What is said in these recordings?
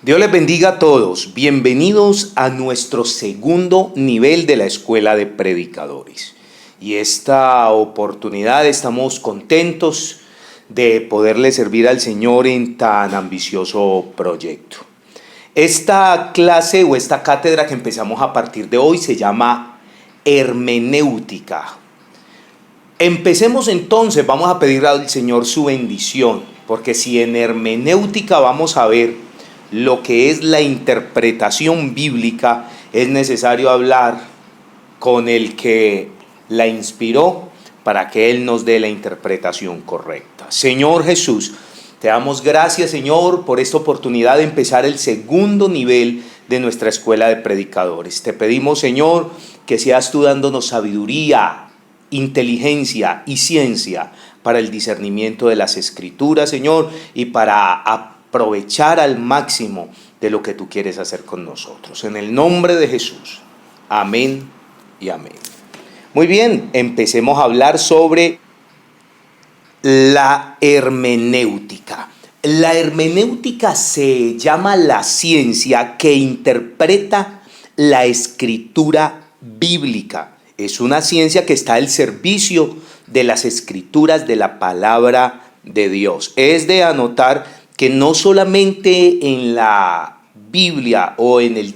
Dios les bendiga a todos. Bienvenidos a nuestro segundo nivel de la Escuela de Predicadores. Y esta oportunidad estamos contentos de poderle servir al Señor en tan ambicioso proyecto. Esta clase o esta cátedra que empezamos a partir de hoy se llama hermenéutica. Empecemos entonces, vamos a pedir al Señor su bendición, porque si en hermenéutica vamos a ver lo que es la interpretación bíblica, es necesario hablar con el que la inspiró para que Él nos dé la interpretación correcta. Señor Jesús, te damos gracias, Señor, por esta oportunidad de empezar el segundo nivel de nuestra escuela de predicadores. Te pedimos, Señor, que seas tú dándonos sabiduría, inteligencia y ciencia para el discernimiento de las Escrituras, Señor, y para aprovechar al máximo de lo que tú quieres hacer con nosotros. En el nombre de Jesús. Amén y amén. Muy bien, empecemos a hablar sobre la hermenéutica. La hermenéutica se llama la ciencia que interpreta la escritura bíblica. Es una ciencia que está al servicio de las escrituras de la palabra de Dios. Es de anotar que no solamente en la Biblia o en el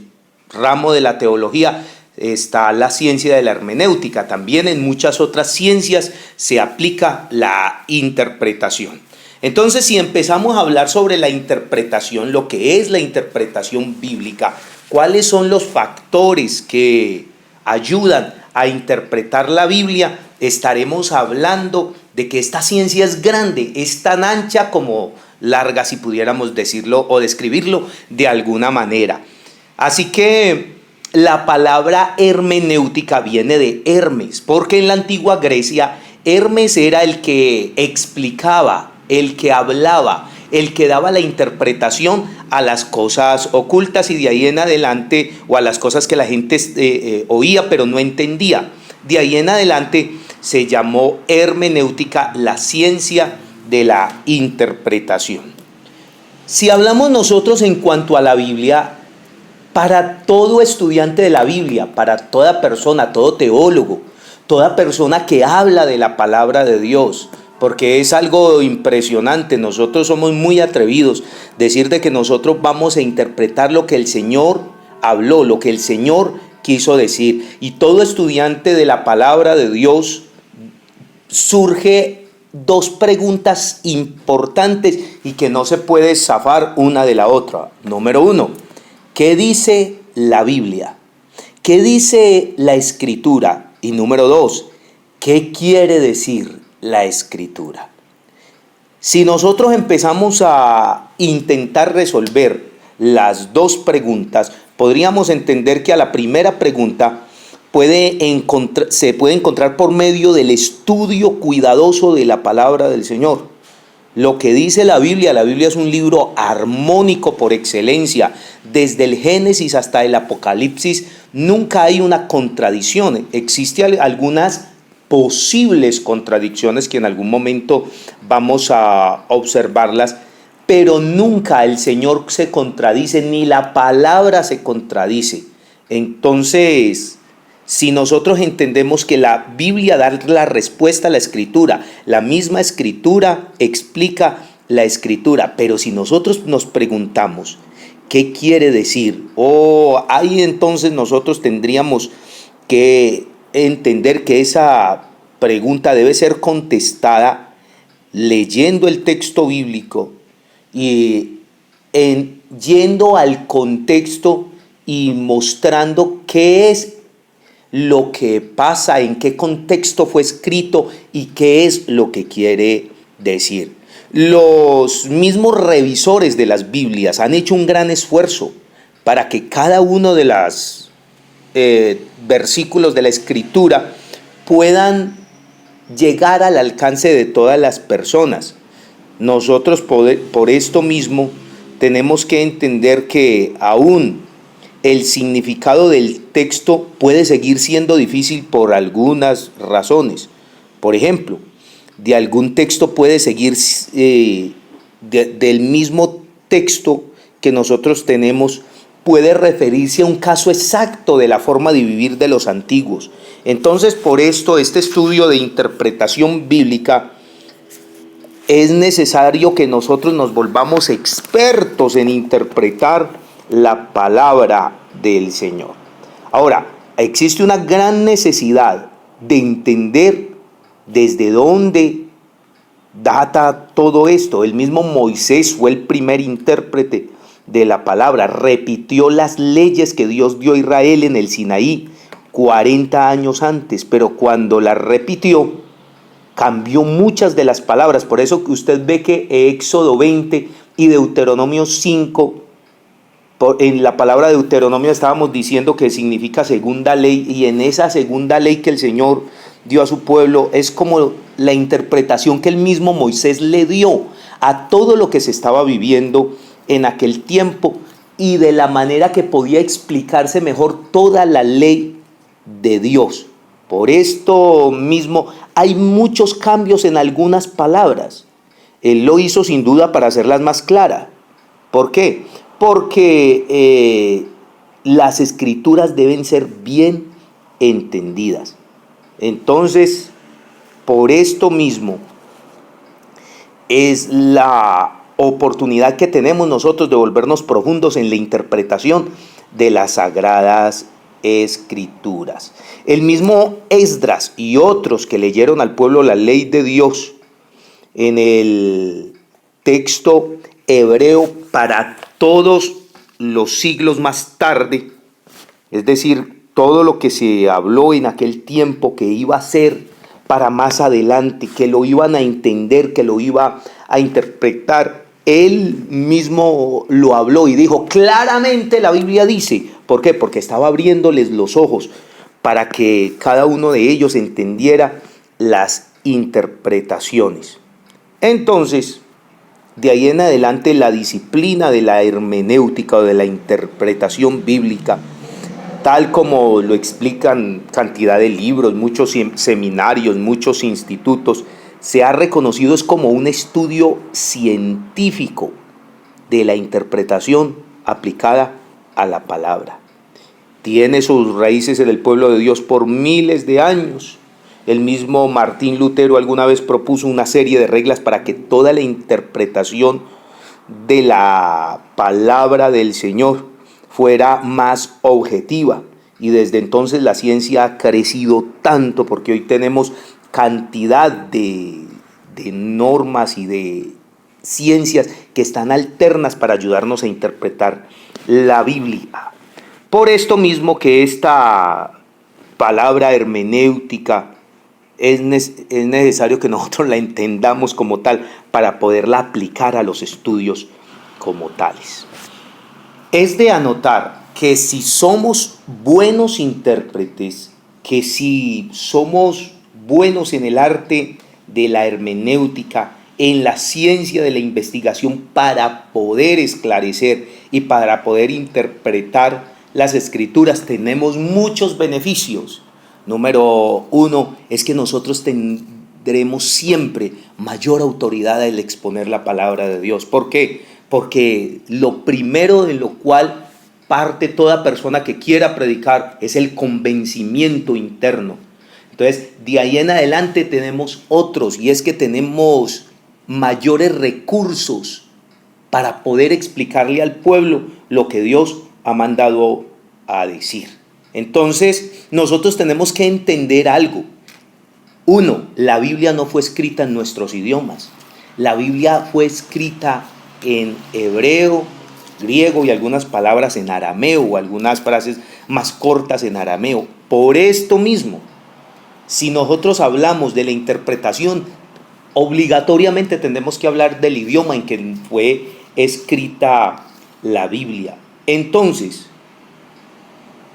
ramo de la teología está la ciencia de la hermenéutica, también en muchas otras ciencias se aplica la interpretación. Entonces, si empezamos a hablar sobre la interpretación, lo que es la interpretación bíblica, cuáles son los factores que ayudan a interpretar la Biblia, estaremos hablando de que esta ciencia es grande, es tan ancha como larga, si pudiéramos decirlo o describirlo de alguna manera. Así que la palabra hermenéutica viene de Hermes, porque en la antigua Grecia Hermes era el que explicaba, el que hablaba, el que daba la interpretación a las cosas ocultas y de ahí en adelante, o a las cosas que la gente oía pero no entendía. De ahí en adelante se llamó hermenéutica la ciencia de la interpretación. Si hablamos nosotros en cuanto a la Biblia, para todo estudiante de la Biblia, para toda persona, todo teólogo, toda persona que habla de la palabra de Dios, porque es algo impresionante, nosotros somos muy atrevidos, decir de que nosotros vamos a interpretar lo que el Señor habló, lo que el Señor quiso decir, y todo estudiante de la palabra de Dios surge dos preguntas importantes y que no se puede zafar una de la otra. Número uno, ¿qué dice la Biblia? ¿Qué dice la Escritura? Y número dos, ¿qué quiere decir la Escritura? Si nosotros empezamos a intentar resolver las dos preguntas, podríamos entender que a la primera pregunta se puede encontrar por medio del estudio cuidadoso de la palabra del Señor. Lo que dice la Biblia es un libro armónico por excelencia. Desde el Génesis hasta el Apocalipsis nunca hay una contradicción. Existen algunas posibles contradicciones que en algún momento vamos a observarlas, pero nunca el Señor se contradice, ni la palabra se contradice. Entonces, si nosotros entendemos que la Biblia da la respuesta a la Escritura, la misma Escritura explica la Escritura, pero si nosotros nos preguntamos qué quiere decir, ahí entonces nosotros tendríamos que entender que esa pregunta debe ser contestada leyendo el texto bíblico y yendo al contexto y mostrando qué es lo que pasa, en qué contexto fue escrito y qué es lo que quiere decir. Los mismos revisores de las Biblias han hecho un gran esfuerzo para que cada uno de los versículos de la Escritura puedan llegar al alcance de todas las personas. Nosotros por esto mismo tenemos que entender que aún el significado del texto puede seguir siendo difícil por algunas razones. Por ejemplo, de algún texto puede seguir del mismo texto que nosotros tenemos puede referirse a un caso exacto de la forma de vivir de los antiguos. Entonces, por esto, este estudio de interpretación bíblica es necesario que nosotros nos volvamos expertos en interpretar la palabra del Señor. Ahora, existe una gran necesidad de entender desde dónde data todo esto. El mismo Moisés fue el primer intérprete de la palabra, repitió las leyes que Dios dio a Israel en el Sinaí 40 años antes, pero cuando las repitió, cambió muchas de las palabras. Por eso que usted ve que Éxodo 20 y Deuteronomio 5, en la palabra Deuteronomio estábamos diciendo que significa segunda ley, y en esa segunda ley que el Señor dio a su pueblo es como la interpretación que el mismo Moisés le dio a todo lo que se estaba viviendo en aquel tiempo y de la manera que podía explicarse mejor toda la ley de Dios. Por esto mismo hay muchos cambios en algunas palabras. Él lo hizo sin duda para hacerlas más claras. ¿Por qué? Porque las escrituras deben ser bien entendidas. Entonces, por esto mismo es la oportunidad que tenemos nosotros de volvernos profundos en la interpretación de las sagradas escrituras. El mismo Esdras y otros que leyeron al pueblo la ley de Dios en el texto hebreo para todos los siglos más tarde, es decir, todo lo que se habló en aquel tiempo que iba a ser para más adelante, que lo iban a entender, que lo iba a interpretar, él mismo lo habló y dijo, claramente la Biblia dice. ¿Por qué? Porque estaba abriéndoles los ojos para que cada uno de ellos entendiera las interpretaciones. Entonces, de ahí en adelante, la disciplina de la hermenéutica o de la interpretación bíblica, tal como lo explican cantidad de libros, muchos seminarios, muchos institutos, se ha reconocido es como un estudio científico de la interpretación aplicada a la palabra. Tiene sus raíces en el pueblo de Dios por miles de años. El mismo Martín Lutero alguna vez propuso una serie de reglas para que toda la interpretación de la palabra del Señor fuera más objetiva. Y desde entonces la ciencia ha crecido tanto porque hoy tenemos cantidad de normas y de ciencias que están alternas para ayudarnos a interpretar la Biblia. Por esto mismo que esta palabra hermenéutica es necesario que nosotros la entendamos como tal para poderla aplicar a los estudios como tales. Es de anotar que si somos buenos intérpretes, que si somos buenos en el arte de la hermenéutica, en la ciencia de la investigación para poder esclarecer y para poder interpretar las escrituras, tenemos muchos beneficios. Número uno es que nosotros tendremos siempre mayor autoridad al exponer la palabra de Dios. ¿Por qué? Porque lo primero de lo cual parte toda persona que quiera predicar es el convencimiento interno. Entonces, de ahí en adelante tenemos otros, y es que tenemos mayores recursos para poder explicarle al pueblo lo que Dios ha mandado a decir. Entonces, nosotros tenemos que entender algo. Uno, la Biblia no fue escrita en nuestros idiomas. La Biblia fue escrita en hebreo, griego y algunas palabras en arameo, o algunas frases más cortas en arameo. Por esto mismo, si nosotros hablamos de la interpretación, obligatoriamente tendremos que hablar del idioma en que fue escrita la Biblia. Entonces,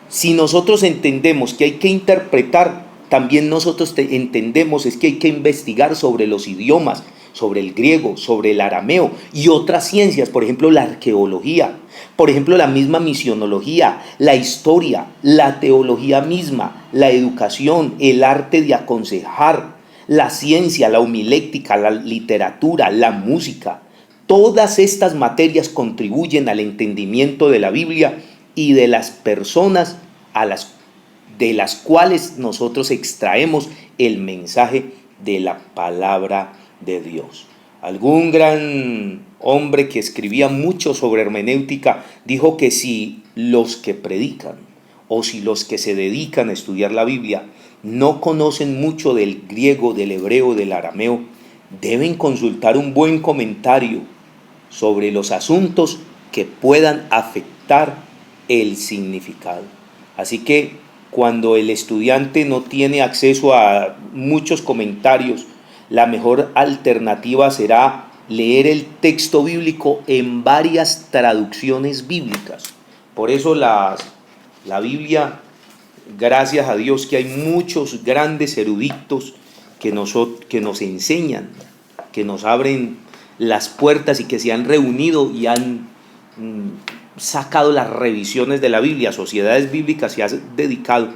si nosotros entendemos que hay que interpretar, también nosotros entendemos es que hay que investigar sobre los idiomas, sobre el griego, sobre el arameo y otras ciencias, por ejemplo la arqueología, por ejemplo la misma misionología, la historia, la teología misma, la educación, el arte de aconsejar, la ciencia, la homilética, la literatura, la música. Todas estas materias contribuyen al entendimiento de la Biblia y de las personas de las cuales nosotros extraemos el mensaje de la palabra de Dios. Algún gran hombre que escribía mucho sobre hermenéutica dijo que si los que predican o si los que se dedican a estudiar la Biblia no conocen mucho del griego, del hebreo, del arameo, deben consultar un buen comentario sobre los asuntos que puedan afectar el significado. Así que cuando el estudiante no tiene acceso a muchos comentarios, la mejor alternativa será leer el texto bíblico en varias traducciones bíblicas. Por eso la Biblia, gracias a Dios que hay muchos grandes eruditos que nos enseñan, que nos abren las puertas y que se han reunido y han sacado las revisiones de la Biblia. Sociedades bíblicas se han dedicado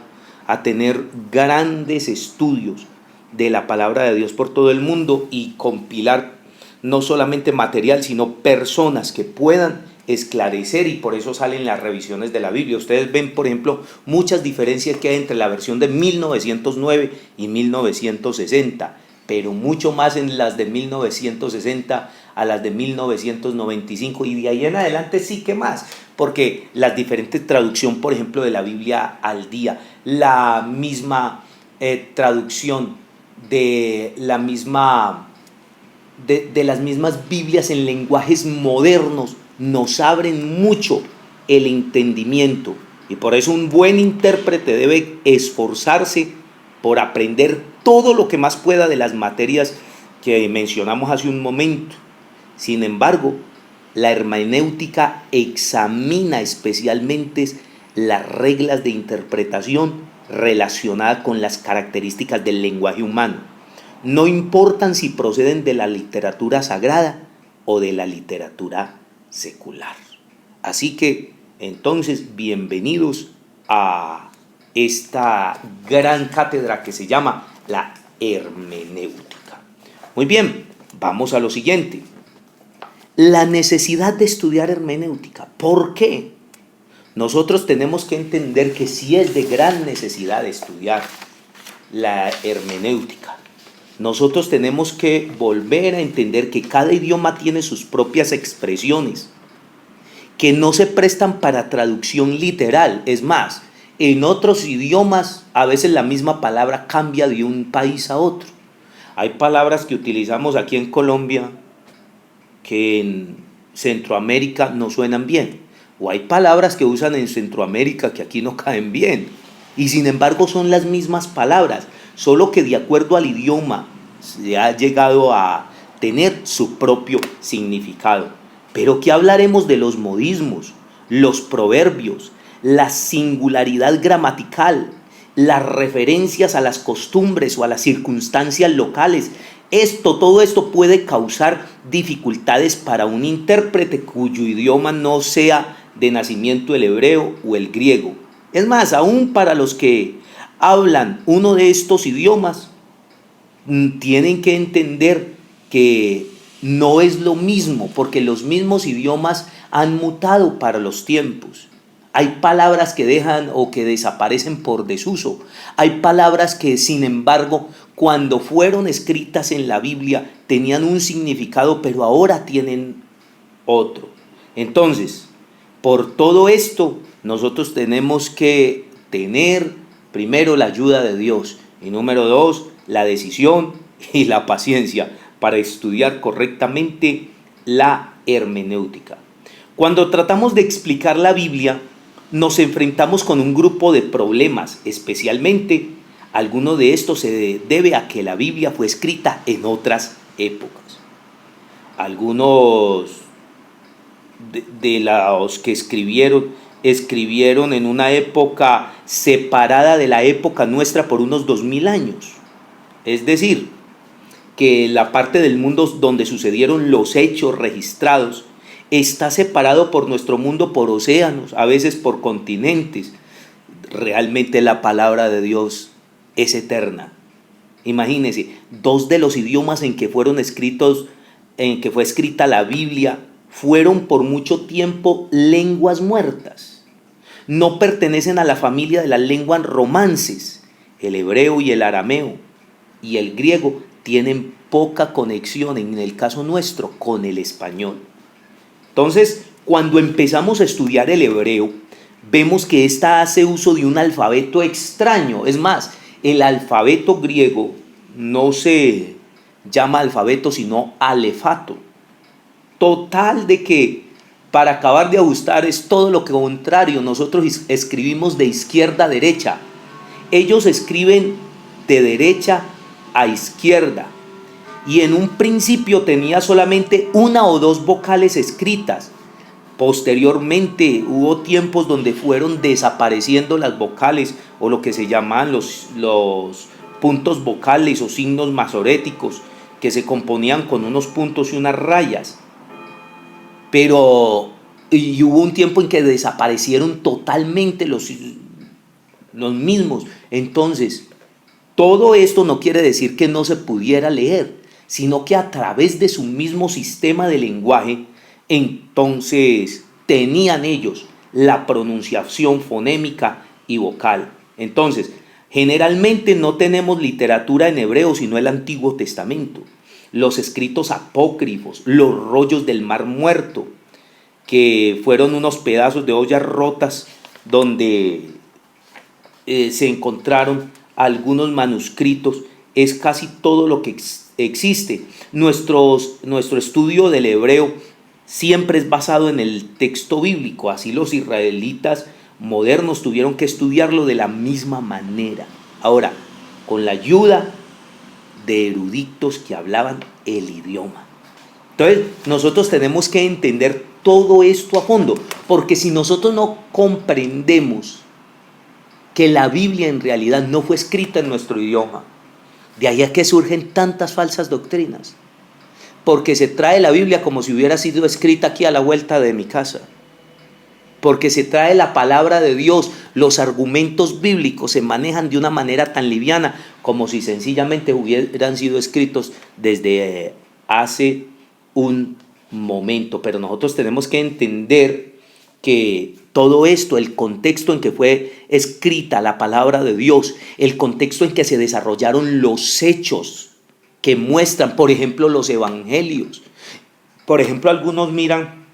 a tener grandes estudios de la palabra de Dios por todo el mundo y compilar no solamente material, sino personas que puedan esclarecer, y por eso salen las revisiones de la Biblia. Ustedes ven, por ejemplo, muchas diferencias que hay entre la versión de 1909 y 1960, pero mucho más en las de 1960 a las de 1995, y de ahí en adelante sí que más, porque las diferentes traducciones, por ejemplo, de la Biblia al día, la misma traducción de las mismas Biblias en lenguajes modernos nos abren mucho el entendimiento, y por eso un buen intérprete debe esforzarse por aprender todo lo que más pueda de las materias que mencionamos hace un momento. Sin embargo, la hermenéutica examina especialmente las reglas de interpretación relacionadas con las características del lenguaje humano. No importan si proceden de la literatura sagrada o de la literatura secular. Así que, entonces, bienvenidos a esta gran cátedra que se llama la hermenéutica. Muy bien, vamos a lo siguiente. La necesidad de estudiar hermenéutica. ¿Por qué? Nosotros tenemos que entender que sí es de gran necesidad de estudiar la hermenéutica. Nosotros tenemos que volver a entender que cada idioma tiene sus propias expresiones, que no se prestan para traducción literal. Es más, en otros idiomas a veces la misma palabra cambia de un país a otro. Hay palabras que utilizamos aquí en Colombia que en Centroamérica no suenan bien, o hay palabras que usan en Centroamérica que aquí no caen bien, y sin embargo son las mismas palabras, solo que de acuerdo al idioma se ha llegado a tener su propio significado. Pero ¿qué hablaremos de los modismos, los proverbios, la singularidad gramatical, las referencias a las costumbres o a las circunstancias locales? Todo esto puede causar dificultades para un intérprete cuyo idioma no sea de nacimiento el hebreo o el griego. Es más, aún para los que hablan uno de estos idiomas, tienen que entender que no es lo mismo, porque los mismos idiomas han mutado para los tiempos. Hay palabras que dejan o que desaparecen por desuso. Hay palabras que, sin embargo, cuando fueron escritas en la Biblia tenían un significado, pero ahora tienen otro. Entonces, por todo esto, nosotros tenemos que tener primero la ayuda de Dios y número 2, la decisión y la paciencia para estudiar correctamente la hermenéutica. Cuando tratamos de explicar la Biblia, nos enfrentamos con un grupo de problemas, especialmente alguno de estos se debe a que la Biblia fue escrita en otras épocas. Algunos de los que escribieron en una época separada de la época nuestra por unos 2000 años. Es decir, que la parte del mundo donde sucedieron los hechos registrados está separado por nuestro mundo por océanos, a veces por continentes. Realmente la palabra de Dios es eterna. Imagínense, 2 de los idiomas en que fueron escritos en que fue escrita la Biblia fueron por mucho tiempo lenguas muertas. No pertenecen a la familia de las lenguas romances. El hebreo y el arameo y el griego tienen poca conexión, en el caso nuestro, con el español. Entonces, cuando empezamos a estudiar el hebreo, vemos que ésta hace uso de un alfabeto extraño. Es más, el alfabeto griego no se llama alfabeto, sino alefato. Total de que, para acabar de ajustar, es todo lo contrario. Nosotros escribimos de izquierda a derecha. Ellos escriben de derecha a izquierda. Y en un principio tenía solamente una o dos vocales escritas. Posteriormente hubo tiempos donde fueron desapareciendo las vocales, o lo que se llaman los puntos vocales o signos masoréticos, que se componían con unos puntos y unas rayas. Y hubo un tiempo en que desaparecieron totalmente los mismos. Entonces, todo esto no quiere decir que no se pudiera leer, sino que a través de su mismo sistema de lenguaje, entonces tenían ellos la pronunciación fonémica y vocal. Entonces, generalmente no tenemos literatura en hebreo, sino el Antiguo Testamento, los escritos apócrifos, los rollos del Mar Muerto, que fueron unos pedazos de ollas rotas donde se encontraron algunos manuscritos. Es casi todo lo que existe. Nuestro estudio del hebreo siempre es basado en el texto bíblico. Así los israelitas modernos tuvieron que estudiarlo de la misma manera. Ahora, con la ayuda de eruditos que hablaban el idioma. Entonces, nosotros tenemos que entender todo esto a fondo, porque si nosotros no comprendemos que la Biblia en realidad no fue escrita en nuestro idioma, de ahí a que surgen tantas falsas doctrinas, porque se trae la Biblia como si hubiera sido escrita aquí a la vuelta de mi casa, porque se trae la palabra de Dios. Los argumentos bíblicos se manejan de una manera tan liviana como si sencillamente hubieran sido escritos desde hace un momento. Pero nosotros tenemos que entender que todo esto, el contexto en que fue escrita la palabra de Dios, el contexto en que se desarrollaron los hechos que muestran, por ejemplo, los evangelios. Por ejemplo, algunos miran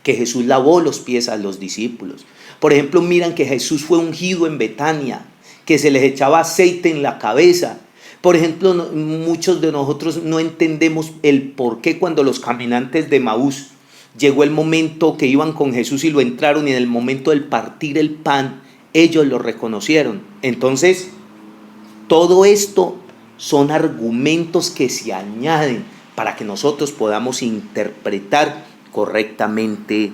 que Jesús lavó los pies a los discípulos. Por ejemplo, miran que Jesús fue ungido en Betania, que se les echaba aceite en la cabeza. Por ejemplo, muchos de nosotros no entendemos el por qué cuando los caminantes de Maús llegó el momento que iban con Jesús y lo entraron, y en el momento del partir el pan, ellos lo reconocieron. Entonces, todo esto son argumentos que se añaden para que nosotros podamos interpretar correctamente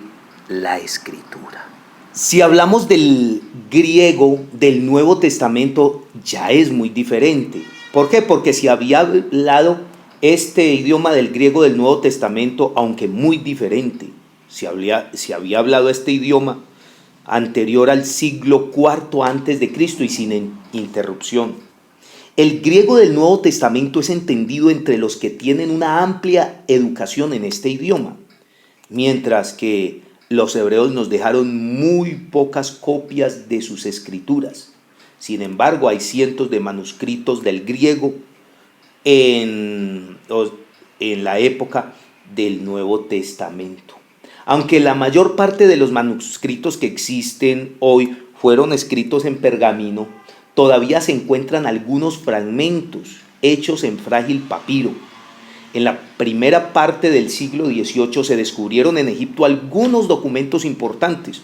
la Escritura. Si hablamos del griego del Nuevo Testamento, ya es muy diferente. ¿Por qué? Porque si había hablado este idioma del griego del Nuevo Testamento, aunque muy diferente, si había hablado este idioma anterior al siglo IV antes de Cristo y sin interrupción. El griego del Nuevo Testamento es entendido entre los que tienen una amplia educación en este idioma, mientras que los hebreos nos dejaron muy pocas copias de sus escrituras. Sin embargo, hay cientos de manuscritos del griego en la época del Nuevo Testamento. Aunque la mayor parte de los manuscritos que existen hoy fueron escritos en pergamino, todavía se encuentran algunos fragmentos hechos en frágil papiro. En la primera parte del siglo XVIII se descubrieron en Egipto algunos documentos importantes,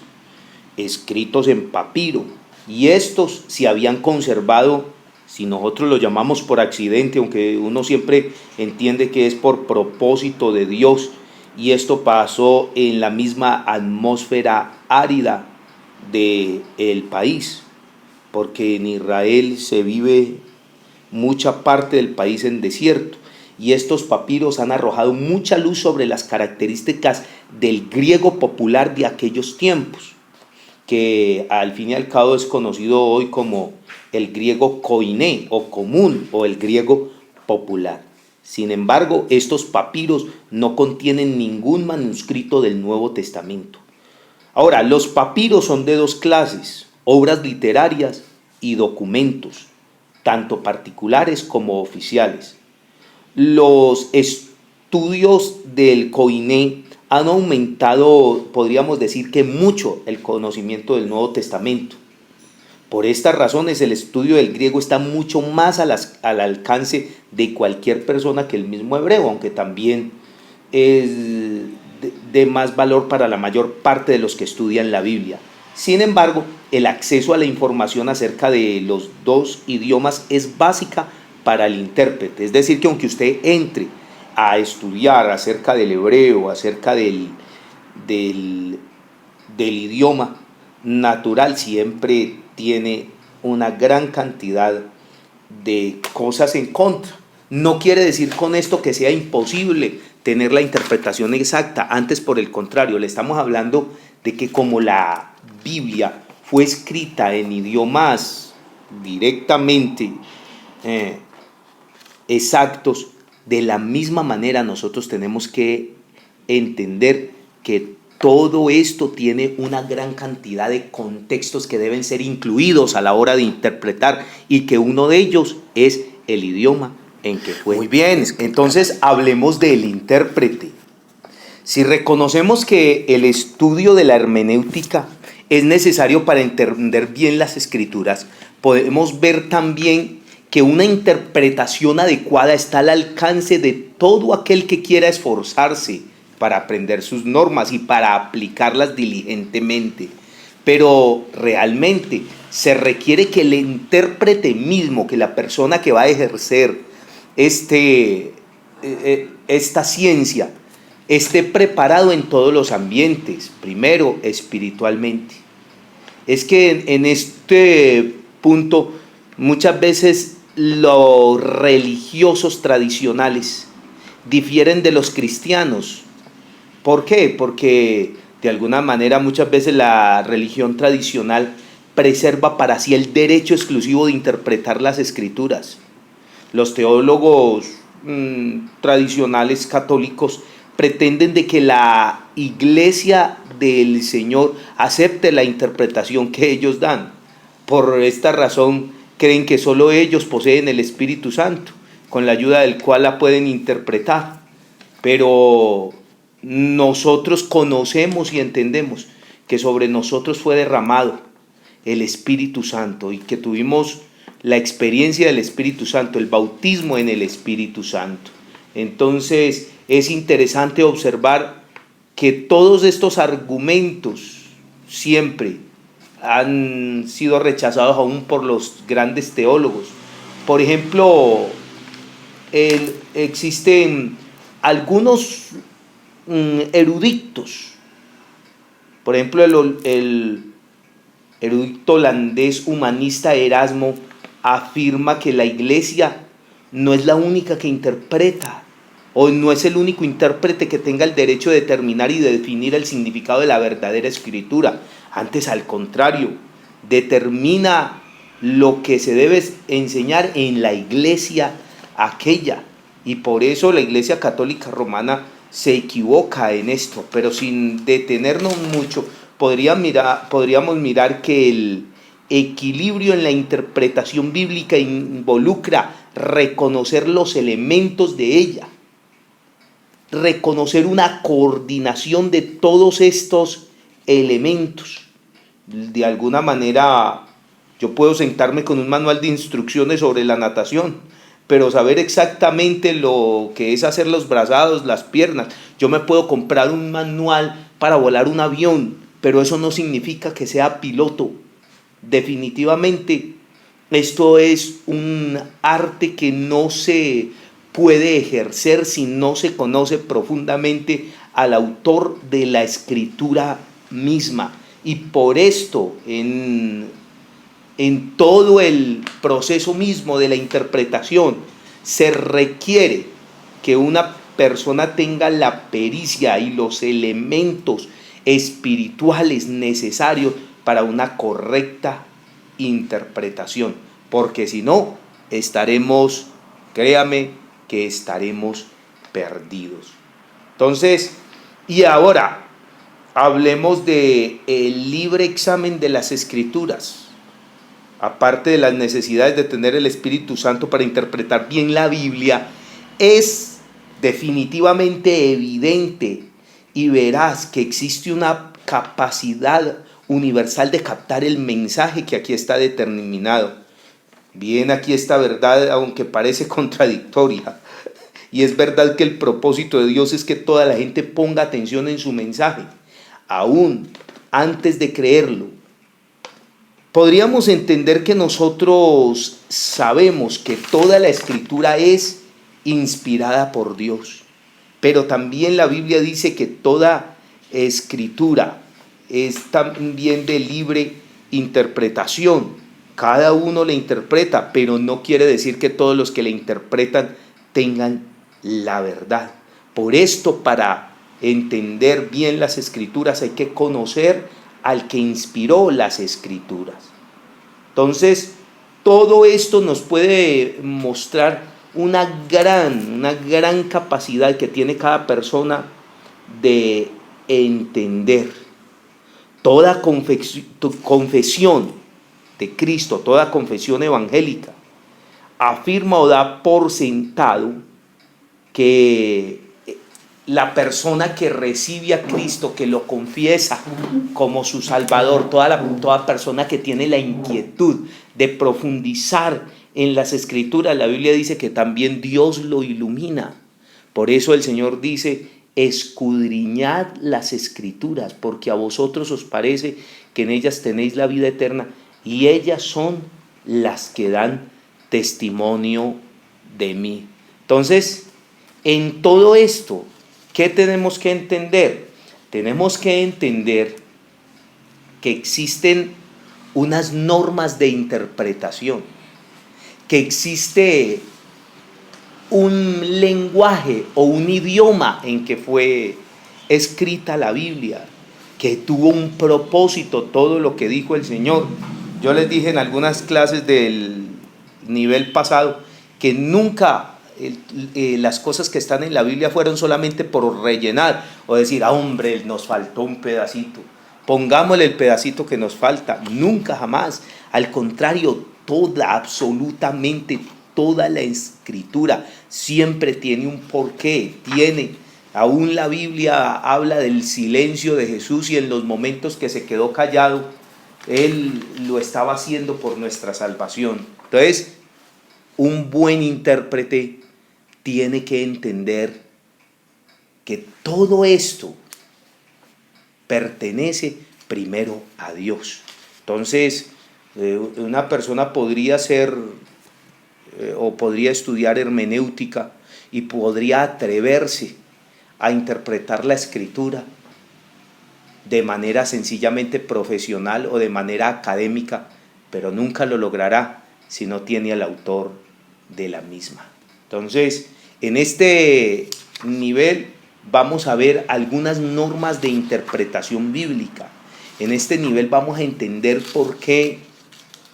escritos en papiro, y estos se habían conservado, si nosotros lo llamamos por accidente, aunque uno siempre entiende que es por propósito de Dios, y esto pasó en la misma atmósfera árida del país, porque en Israel se vive mucha parte del país en desierto. Y estos papiros han arrojado mucha luz sobre las características del griego popular de aquellos tiempos, que al fin y al cabo es conocido hoy como el griego koiné o común, o el griego popular. Sin embargo, estos papiros no contienen ningún manuscrito del Nuevo Testamento. Ahora, los papiros son de dos clases: obras literarias y documentos, tanto particulares como oficiales. Los estudios del Koiné han aumentado, podríamos decir que mucho, el conocimiento del Nuevo Testamento. Por estas razones, el estudio del griego está mucho más al alcance de cualquier persona que el mismo hebreo, aunque también es de más valor para la mayor parte de los que estudian la Biblia. Sin embargo, el acceso a la información acerca de los dos idiomas es básica para el intérprete. Es decir, que aunque usted entre a estudiar acerca del hebreo, acerca del idioma natural, siempre tiene una gran cantidad de cosas en contra. No quiere decir con esto que sea imposible tener la interpretación exacta. Antes, por el contrario, le estamos hablando de que como la Biblia fue escrita en idiomas directamente exactos, de la misma manera nosotros tenemos que entender que todo esto tiene una gran cantidad de contextos que deben ser incluidos a la hora de interpretar, y que uno de ellos es el idioma en que fue. Muy bien, entonces hablemos del intérprete. Si reconocemos que el estudio de la hermenéutica es necesario para entender bien las escrituras, podemos ver también que una interpretación adecuada está al alcance de todo aquel que quiera esforzarse para aprender sus normas y para aplicarlas diligentemente. Pero realmente se requiere que el intérprete mismo, que la persona que va a ejercer esta ciencia, esté preparado en todos los ambientes, primero espiritualmente. Es que en este punto muchas veces los religiosos tradicionales difieren de los cristianos. ¿Por qué? Porque de alguna manera muchas veces la religión tradicional preserva para sí el derecho exclusivo de interpretar las escrituras. Los teólogos tradicionales católicos pretenden de que la iglesia del Señor acepte la interpretación que ellos dan. Por esta razón creen que solo ellos poseen el Espíritu Santo, con la ayuda del cual la pueden interpretar. Pero nosotros conocemos y entendemos que sobre nosotros fue derramado el Espíritu Santo, y que tuvimos la experiencia del Espíritu Santo, el bautismo en el Espíritu Santo. Entonces es interesante observar que todos estos argumentos siempre han sido rechazados aún por los grandes teólogos. Por ejemplo, existen algunos eruditos. Por ejemplo, el erudito holandés humanista Erasmo afirma que la iglesia no es la única que interpreta, o no es el único intérprete que tenga el derecho de determinar y de definir el significado de la verdadera escritura. Antes, al contrario, determina lo que se debe enseñar en la iglesia aquella. Y por eso la Iglesia Católica Romana se equivoca en esto. Pero sin detenernos mucho, podríamos mirar que el equilibrio en la interpretación bíblica involucra reconocer los elementos de ella, reconocer una coordinación de todos estos elementos. De alguna manera, yo puedo sentarme con un manual de instrucciones sobre la natación, pero saber exactamente lo que es hacer los brazados, las piernas. Yo me puedo comprar un manual para volar un avión, pero eso no significa que sea piloto. Definitivamente, esto es un arte que no se puede ejercer si no se conoce profundamente al autor de la escritura misma. Y por esto, en todo el proceso mismo de la interpretación, se requiere que una persona tenga la pericia y los elementos espirituales necesarios para una correcta interpretación, porque si no, estaremos, créame, que estaremos perdidos. Entonces, y ahora hablemos de el libre examen de las Escrituras. Aparte de las necesidades de tener el Espíritu Santo para interpretar bien la Biblia, es definitivamente evidente y verás que existe una capacidad universal de captar el mensaje que aquí está determinado. Bien, aquí esta verdad, aunque parece contradictoria, y es verdad que el propósito de Dios es que toda la gente ponga atención en su mensaje, aún antes de creerlo. Podríamos entender que nosotros sabemos que toda la Escritura es inspirada por Dios, pero también la Biblia dice que toda Escritura es también de libre interpretación. Cada uno la interpreta, pero no quiere decir que todos los que la interpretan tengan la verdad. Por esto, para entender bien las Escrituras hay que conocer al que inspiró las Escrituras. Entonces, todo esto nos puede mostrar una gran capacidad que tiene cada persona de entender. Toda confesión de Cristo, toda confesión evangélica, afirma o da por sentado que la persona que recibe a Cristo, que lo confiesa como su Salvador, toda persona que tiene la inquietud de profundizar en las Escrituras, la Biblia dice que también Dios lo ilumina. Por eso el Señor dice: escudriñad las Escrituras, porque a vosotros os parece que en ellas tenéis la vida eterna, y ellas son las que dan testimonio de mí. Entonces, en todo esto, ¿qué tenemos que entender? Tenemos que entender que existen unas normas de interpretación, que existe un lenguaje o un idioma en que fue escrita la Biblia, que tuvo un propósito todo lo que dijo el Señor. Yo les dije en algunas clases del nivel pasado que nunca las cosas que están en la Biblia fueron solamente por rellenar o decir: hombre, nos faltó un pedacito, pongámosle el pedacito que nos falta. Nunca, jamás. Al contrario, absolutamente toda la Escritura siempre tiene un porqué, aún la Biblia habla del silencio de Jesús, y en los momentos que se quedó callado, Él lo estaba haciendo por nuestra salvación. Entonces, un buen intérprete tiene que entender que todo esto pertenece primero a Dios. Entonces, una persona podría podría estudiar hermenéutica y podría atreverse a interpretar la Escritura de manera sencillamente profesional o de manera académica, pero nunca lo logrará si no tiene al autor de la misma. Entonces, en este nivel vamos a ver algunas normas de interpretación bíblica. En este nivel vamos a entender por qué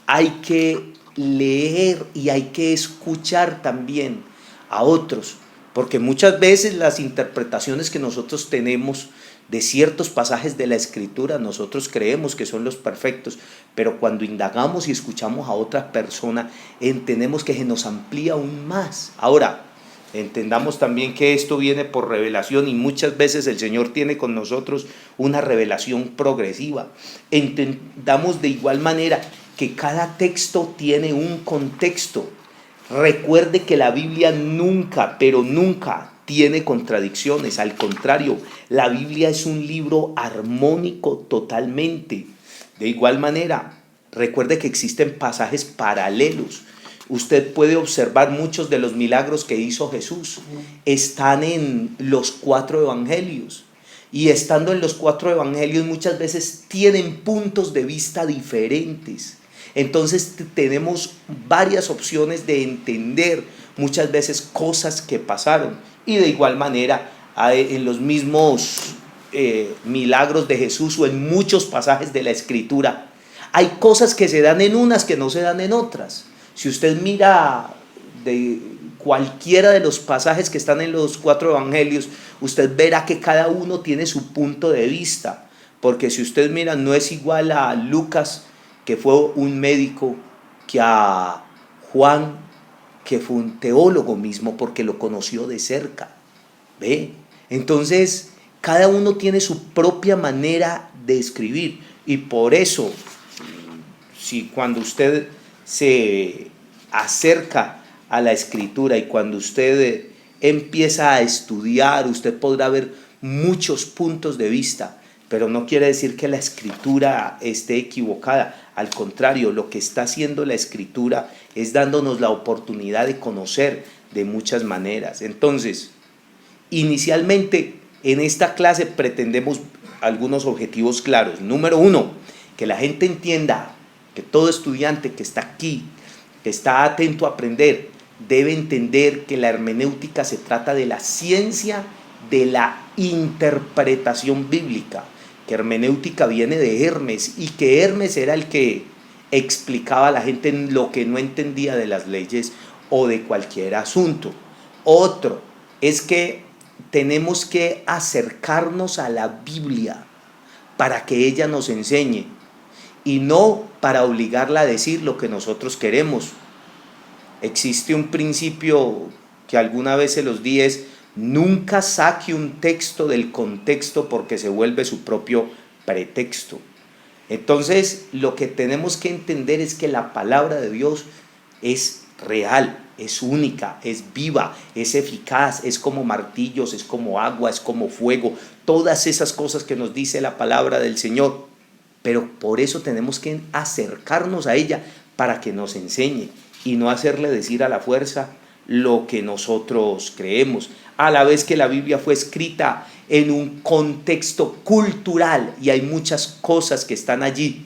hay que leer y hay que escuchar también a otros, porque muchas veces las interpretaciones que nosotros tenemos de ciertos pasajes de la Escritura, nosotros creemos que son los perfectos, pero cuando indagamos y escuchamos a otra persona, entendemos que se nos amplía aún más. Ahora, entendamos también que esto viene por revelación, y muchas veces el Señor tiene con nosotros una revelación progresiva. Entendamos de igual manera que cada texto tiene un contexto. Recuerde que la Biblia nunca, pero nunca tiene contradicciones. Al contrario, la Biblia es un libro armónico totalmente. De igual manera, recuerde que existen pasajes paralelos. Usted puede observar muchos de los milagros que hizo Jesús. Están en los 4 evangelios. Y estando en los 4 evangelios, muchas veces tienen puntos de vista diferentes. Entonces tenemos varias opciones de entender muchas veces cosas que pasaron. Y de igual manera, en los mismos milagros de Jesús o en muchos pasajes de la Escritura, hay cosas que se dan en unas que no se dan en otras. Si usted mira cualquiera de los pasajes que están en los 4 evangelios, usted verá que cada uno tiene su punto de vista. Porque si usted mira, no es igual a Lucas, que fue un médico, que a Juan, que fue un teólogo mismo, porque lo conoció de cerca. ¿Ve? Entonces, cada uno tiene su propia manera de escribir. Y por eso, si cuando usted se acerca a la escritura y cuando usted empieza a estudiar, usted podrá ver muchos puntos de vista, pero no quiere decir que la escritura esté equivocada. Al contrario, lo que está haciendo la escritura es dándonos la oportunidad de conocer de muchas maneras. Entonces, inicialmente en esta clase pretendemos algunos objetivos claros. Número 1, que la gente entienda, que todo estudiante que está aquí, que está atento a aprender, debe entender que la hermenéutica se trata de la ciencia de la interpretación bíblica, que hermenéutica viene de Hermes y que Hermes era el que explicaba a la gente lo que no entendía de las leyes o de cualquier asunto. Otro es que tenemos que acercarnos a la Biblia para que ella nos enseñe y no para obligarla a decir lo que nosotros queremos. Existe un principio que alguna vez se los di, es: nunca saque un texto del contexto porque se vuelve su propio pretexto. Entonces, lo que tenemos que entender es que la palabra de Dios es real, es única, es viva, es eficaz, es como martillos, es como agua, es como fuego, todas esas cosas que nos dice la palabra del Señor. Pero por eso tenemos que acercarnos a ella para que nos enseñe y no hacerle decir a la fuerza lo que nosotros creemos. A la vez que la Biblia fue escrita en un contexto cultural y hay muchas cosas que están allí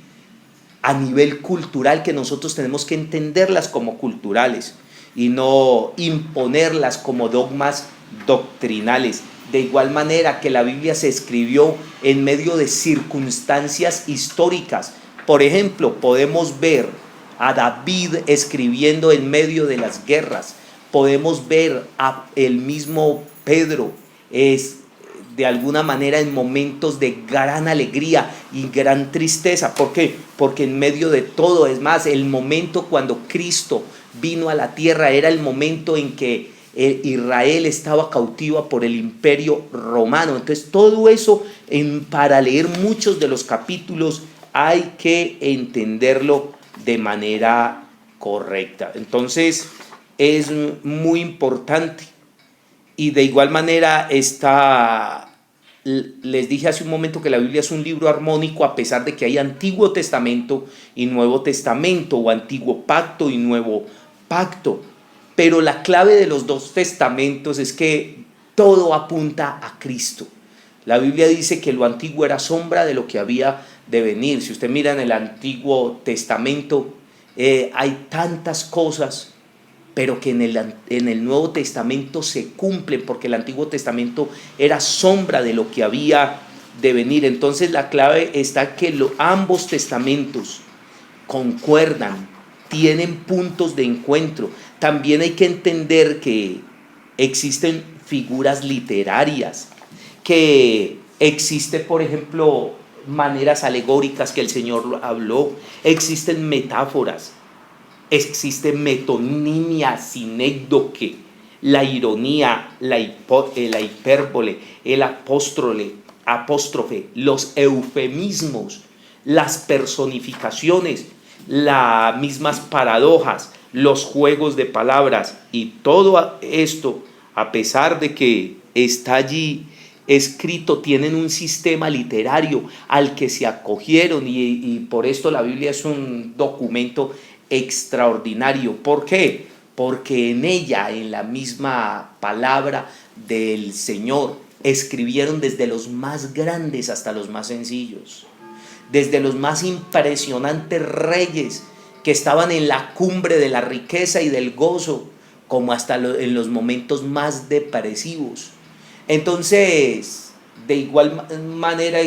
a nivel cultural que nosotros tenemos que entenderlas como culturales y no imponerlas como dogmas doctrinales. De igual manera que la Biblia se escribió en medio de circunstancias históricas. Por ejemplo, podemos ver a David escribiendo en medio de las guerras. Podemos ver a el mismo Pedro de alguna manera en momentos de gran alegría y gran tristeza. ¿Por qué? Porque en medio de todo, es más, el momento cuando Cristo vino a la tierra era el momento en que Israel estaba cautiva por el imperio romano. Entonces todo eso, para leer muchos de los capítulos, hay que entenderlo de manera correcta. Entonces es muy importante. Y de igual manera les dije hace un momento que la Biblia es un libro armónico, a pesar de que hay Antiguo Testamento y Nuevo Testamento, o Antiguo Pacto y Nuevo Pacto. Pero la clave de los dos testamentos es que todo apunta a Cristo. La Biblia dice que lo antiguo era sombra de lo que había de venir. Si usted mira en el Antiguo Testamento, hay tantas cosas, pero que en el Nuevo Testamento se cumplen, porque el Antiguo Testamento era sombra de lo que había de venir. Entonces la clave está que ambos testamentos concuerdan, tienen puntos de encuentro. También hay que entender que existen figuras literarias, que existe, por ejemplo, maneras alegóricas que el Señor habló, existen metáforas, existe metonimia, sinécdoque, la ironía, la hipérbole, el apóstrofe, los eufemismos, las personificaciones, las mismas paradojas, los juegos de palabras. Y todo esto, a pesar de que está allí escrito, tienen un sistema literario al que se acogieron, y por esto la Biblia es un documento extraordinario. ¿Por qué? Porque en ella, en la misma palabra del Señor, escribieron desde los más grandes hasta los más sencillos, desde los más impresionantes reyes que estaban en la cumbre de la riqueza y del gozo, como hasta en los momentos más depresivos. Entonces, de igual manera,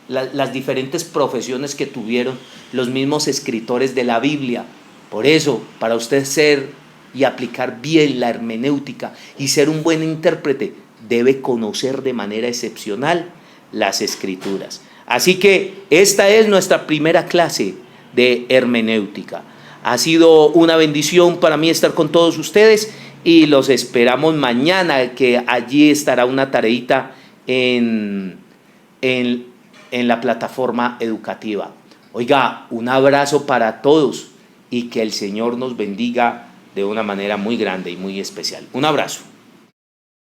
las diferentes profesiones que tuvieron los mismos escritores de la Biblia, Por eso, para usted ser y aplicar bien la hermenéutica y ser un buen intérprete, debe conocer de manera excepcional las Escrituras. Así que esta es nuestra primera clase de hermenéutica. Ha sido una bendición para mí estar con todos ustedes y los esperamos mañana, que allí estará una tareita en la plataforma educativa. Oiga, un abrazo para todos y que el Señor nos bendiga de una manera muy grande y muy especial. Un abrazo.